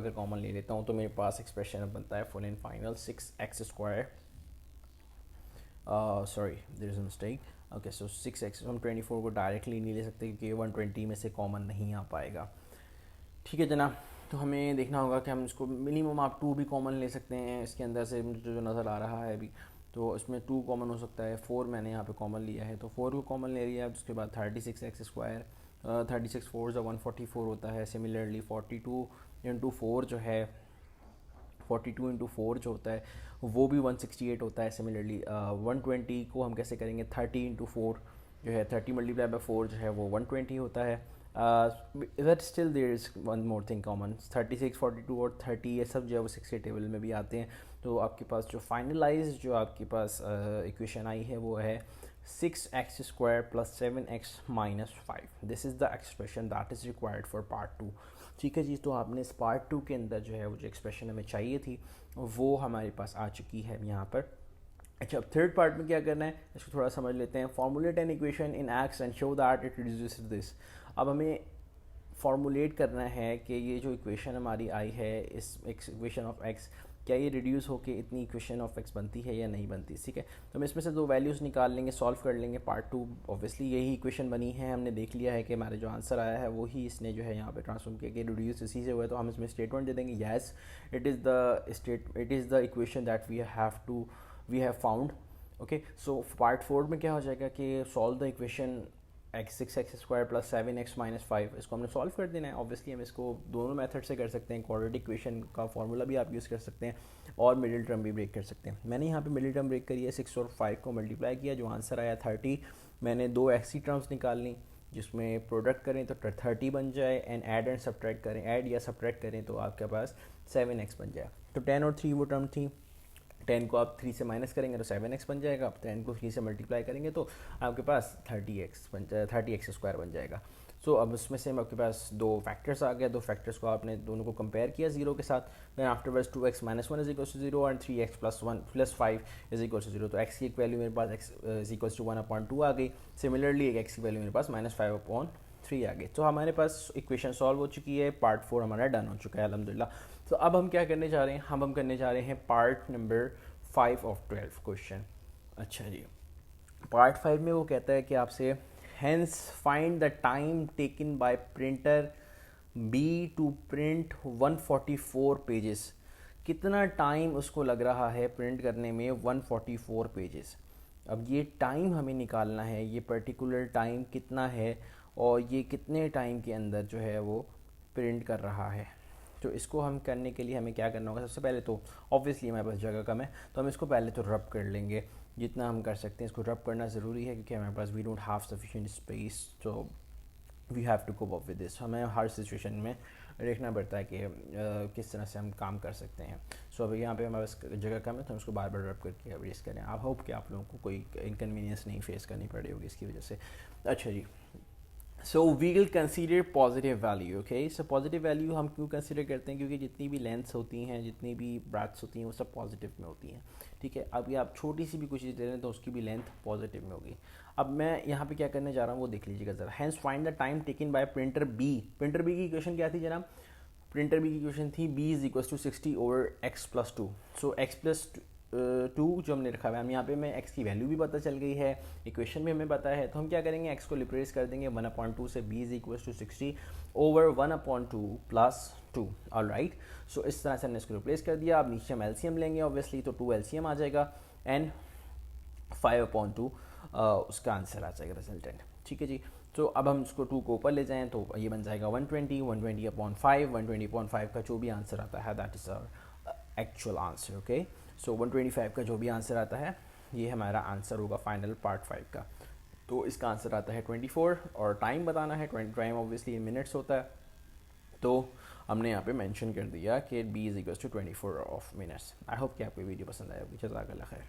अगर कॉमन ले लेता हूँ तो मेरे पास एक्सप्रेशन बनता है full and final 6x² sorry there is a mistake. Okay, so 6x, हम 24 को डायरेक्टली नहीं ले सकते क्योंकि 120 में से कॉमन नहीं आ पाएगा। ठीक है जनाब, तो हमें देखना होगा कि हम इसको मिनिमम आप 2 भी कॉमन ले सकते हैं इसके अंदर से, मुझे जो नज़र आ रहा है अभी, तो इसमें 2 कॉमन हो सकता है। 4 मैंने यहाँ पे कॉमन लिया है, तो 4 को कॉमन ले लिया। उसके बाद 36x², 36 4 जो 144 होता है। सिमिलरली 42 × 4 जो है, 42 × 4 जो होता है वो भी 168 होता है। सिमिलरली 120 को हम कैसे करेंगे, 30 × 4 जो है, 30 × 4 जो है वो 120 होता है। But still there is one more thing common, 36 42 और 30 ये सब जो है वो 60 टेबल में भी आते हैं। तो आपके पास जो फाइनलाइज जो आपके पास इक्वेशन आई है वो है 6x² + 7x - 5। This is the expression that is required for part 2। ठीक है जी, तो आपने इस पार्ट 2 के अंदर जो है वो जो एक्सप्रेशन हमें चाहिए थी वो हमारे पास आ चुकी है यहाँ पर। अच्छा, अब थर्ड पार्ट में क्या करना है इसको थोड़ा समझ लेते हैं। Formulate an equation in x and show that it reduces this. अब हमें फॉर्मुलेट करना है कि ये जो इक्वेशन हमारी आई है, इस इक्वेशन ऑफ एक्स, क्या ये रिड्यूस होकर इतनी इक्वेशन ऑफ एक्स बनती है या नहीं बनती। ठीक है, तो हम इसमें से 2 वैल्यूज़ निकाल लेंगे, सॉल्व कर लेंगे। पार्ट 2 ऑब्वियसली यही इक्वेशन बनी है, हमने देख लिया है कि हमारे जो आंसर आया है वही इसने जो है यहाँ पे ट्रांसफॉर्म किया कि रिड्यूस इसी से हुआ है। तो हम इसमें स्टेटमेंट दे देंगे, yes it is the equation that we have found. Okay, so part 4 में क्या हो जाएगा कि solve the equation x6x² + 7x - 5। इसको हमने सॉल्व कर देना है। ऑब्वियसली हम इसको दोनों मेथड से कर सकते हैं, क्वाड्रेटिक इक्वेशन का फॉर्मूला भी आप यूज़ कर सकते हैं और मिडिल टर्म भी ब्रेक कर सकते हैं। मैंने यहाँ पे मिडिल टर्म ब्रेक करी है, 6 और 5 को मल्टीप्लाई किया, जो आंसर आया 30। मैंने 2 एक्सी टर्म्स निकाल ली जिसमें प्रोडक्ट करें तो 30 बन जाए, एंड ऐड एंड सब्ट्रैक्ट करें, ऐड या सब्ट्रैक्ट करें तो आपके पास 7x बन जाए। तो 10 और 3 वो टर्म थी, 10 को आप 3 से माइनस करेंगे तो 7x बन जाएगा। आप 10 को 3 से मल्टीप्लाई करेंगे तो आपके पास 30x² बन जाएगा। सो अब उसमें से आपके पास 2 फैक्टर्स आ गए, 2 फैक्टर्स को आपने दोनों को कंपेयर किया 0 के साथ। Then afterwards 2x - 1 = 0 and 3x + 1 + 5 = 0। तो x की एक वैल्यू मेरे पास x = 1/2 आ गई। सिमिलरली एक x की वैल्यू मेरे पास -5/3 आ गई। तो हमारे पास इक्वेशन सॉल्व हो चुकी है, पार्ट 4 हमारा डन हो चुका है अल्हम्दुलिल्लाह। तो अब हम क्या करने जा रहे हैं, हम करने जा रहे हैं पार्ट नंबर 5 ऑफ 12 क्वेश्चन। अच्छा जी, पार्ट 5 में वो कहता है कि आपसे hence find the time taken by printer B to print 144 pages. कितना टाइम उसको लग रहा है प्रिंट करने में 144 पेजेस। अब ये टाइम हमें निकालना है, ये पर्टिकुलर टाइम कितना है और ये कितने टाइम के अंदर जो है वो प्रिंट कर रहा है। तो इसको हम करने के लिए हमें क्या करना होगा, सबसे पहले तो ऑब्वियसली हमारे पास जगह कम है तो हम इसको पहले तो रब कर लेंगे जितना हम कर सकते हैं। इसको रब करना ज़रूरी है क्योंकि हमारे पास we don't have sufficient space, तो we have to cope up with this. हमें हर सिचुएशन में देखना पड़ता है कि किस तरह से हम काम कर सकते हैं। सो अभी यहाँ पे हमारे पास जगह कम है तो हम उसको बार बार रब करके रेस करें। आई होप कि आप लोगों को कोई इनकन्वीनियंस नहीं फेस करनी पड़ी होगी इसकी वजह से। अच्छा जी, so we will consider positive value. Okay, so positive value हम क्यों कंसीडर करते हैं, क्योंकि जितनी भी लेंथ्स होती हैं, जितनी भी ब्रैथ्स होती हैं, वो सब पॉजिटिव में होती हैं। ठीक है, अभी आप छोटी सी भी कुछ चीज़ ले रहे हैं तो उसकी भी लेंथ पॉजिटिव में होगी। अब मैं यहाँ पे क्या करने जा रहा हूँ वो देख लीजिएगा ज़रा। Hence find the time taken by printer B. Printer B की इक्वेशन क्या थी जनाब, प्रिंटर बी की इक्वेशन थी b = 60/x+2। सो x+2 जो हमने रखा हुआ है, हम यहाँ पे मैं x की वैल्यू भी पता चल गई है, इक्वेशन भी हमें पता है। तो हम क्या करेंगे, x को रिप्लेस कर देंगे 1/2 से, b = 60/1/2 + 2। ऑलराइट, सो इस तरह से हमने इसको रिप्लेस कर दिया। अब नीचे हम एलसीएम लेंगे ऑब्वियसली, तो 2 एलसीएम आ जाएगा एंड 5/2 उसका आंसर आ जाएगा रिजल्टेंट। ठीक है जी, तो अब हम इसको 2 को ऊपर ले जाएं तो ये बन जाएगा 120, 120/5, 120/5 का जो भी आंसर आता है that is our actual answer. Okay, so 125 का जो भी आंसर आता है ये हमारा आंसर होगा फाइनल पार्ट 5 का। तो इसका आंसर आता है 24 और टाइम बताना है, 20 टाइम ऑब्वियसली इन मिनट्स होता है। तो हमने यहाँ पे मेंशन कर दिया कि b = 24 of minutes. I hope कि आपको वीडियो पसंद आया होगी। जज़ाकल्लाह खैर।